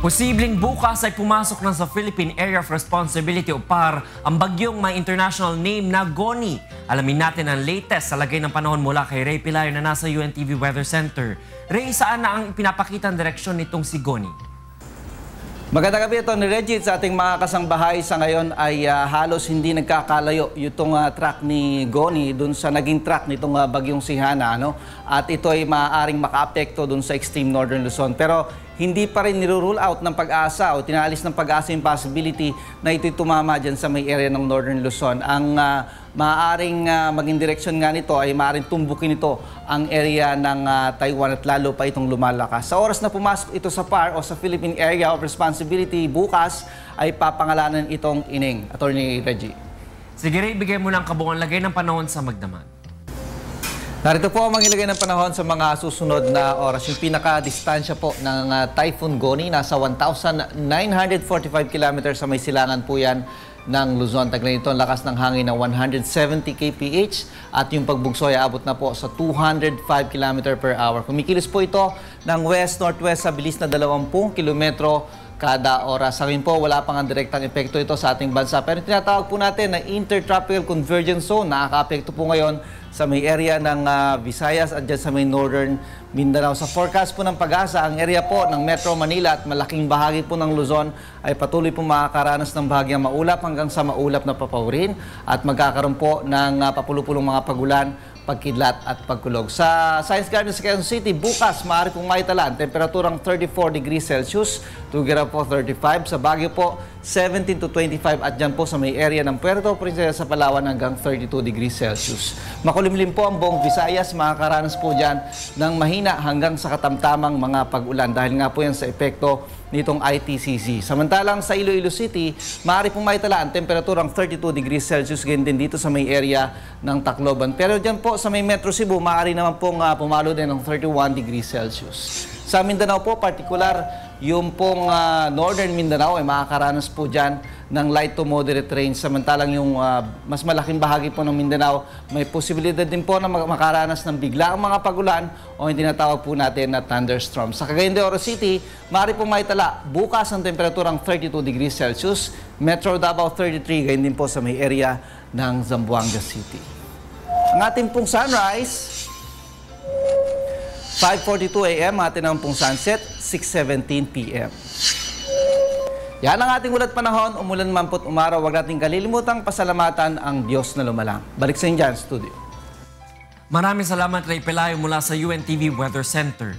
Posibleng bukas ay pumasok na sa Philippine Area of Responsibility o PAR ang bagyong may international name na Goni. Alamin natin ang latest sa lagay ng panahon mula kay Ray Pilayo na nasa UNTV Weather Center. Ray, saan na ang pinapakitang direksyon nitong si Goni? Magandang gabi ito ni Reggie sa ating mga kasangbahay. Sa ngayon ay halos hindi nagkakalayo itong track ni Goni dun sa naging track nitong bagyong Sihana. At ito ay maaaring makaapekto dun sa extreme northern Luzon. Pero hindi pa rin nirurule out ng pag-asa o tinaalis ng pag-asa yung possibility na ito'y tumama dyan sa may area ng northern Luzon. Ang maaaring maging direksyon nga nito ay maaaring tumbukin ito ang area ng Taiwan at lalo pa itong lumalakas. Sa oras na pumasok ito sa PAR o sa Philippine Area of Responsibility bukas ay papangalanan itong Ining. Attorney Reggie. Sige Ray, bigay mo ng kabuuan lagay ng panahon sa Magdamag. Narito po ang maghilagay ng panahon sa mga susunod na oras. Yung pinaka-distansya po ng Typhoon Goni, nasa 1,945 km sa may silangan po yan ng Luzon. Taglay nito ang lakas ng hangin ng 170 kph at yung pagbugso ay abot na po sa 205 km per hour. Kumikilos po ito ng west-northwest sa bilis na 20 kilometro kada oras. Sa akin po, wala pang ang direktang epekto ito sa ating bansa. Pero tinatawag po natin na Intertropical Convergence Zone. Nakaka-apekto po ngayon sa may area ng Visayas at dyan sa may northern Mindanao. Sa forecast po ng pag-asa, ang area po ng Metro Manila at malaking bahagi po ng Luzon ay patuloy po makakaranas ng bahagyang maulap hanggang sa maulap na papawirin at magkakaroon po ng papulupulong mga pagulan, pagkidlat at pagkulog. Sa Science Garden sa Quezon City, bukas maaari pong maitala ang temperaturang 34 degrees Celsius, Tuguegarao po 35, sa Baguio po 17 to 25 at dyan po sa may area ng Puerto Princesa sa Palawan hanggang 32 degrees Celsius. Makulimlim po ang buong Visayas, makakaranas po dyan ng mahina hanggang sa katamtamang mga pag-ulan dahil nga po yan sa epekto nitong ITCZ. Samantalang sa Iloilo City, maaari pong maitala ang temperaturang 32 degrees Celsius, ganyan din dito sa may area ng Tacloban. Pero dyan po sa may Metro Cebu, maaari naman pong pumalo din ng 31 degrees Celsius. Sa Mindanao po, partikular, yung pong Northern Mindanao ay makakaranas po dyan ng light to moderate rain. Samantalang yung mas malaking bahagi po ng Mindanao, may posibilidad din po na makaranas ng biglaang mga pagulan o yung tinatawag po natin na thunderstorm. Sa Cagayan de Oro City, maaari pong maitala bukas ang temperaturang 32 degrees Celsius, Metro Davao 33, gayon din po sa may area ng Zamboanga City. Ang ating pong sunrise, 5:42 a.m. atin ang pong sunset, 6:17 p.m. Yan ang ating ulat panahon, umulan man po't umaraw, huwag nating kalilimutang pasalamatan ang Diyos na lumalang. Balik sa inyo dyan, studio. Maraming salamat Ray Pilayo mula sa UNTV Weather Center.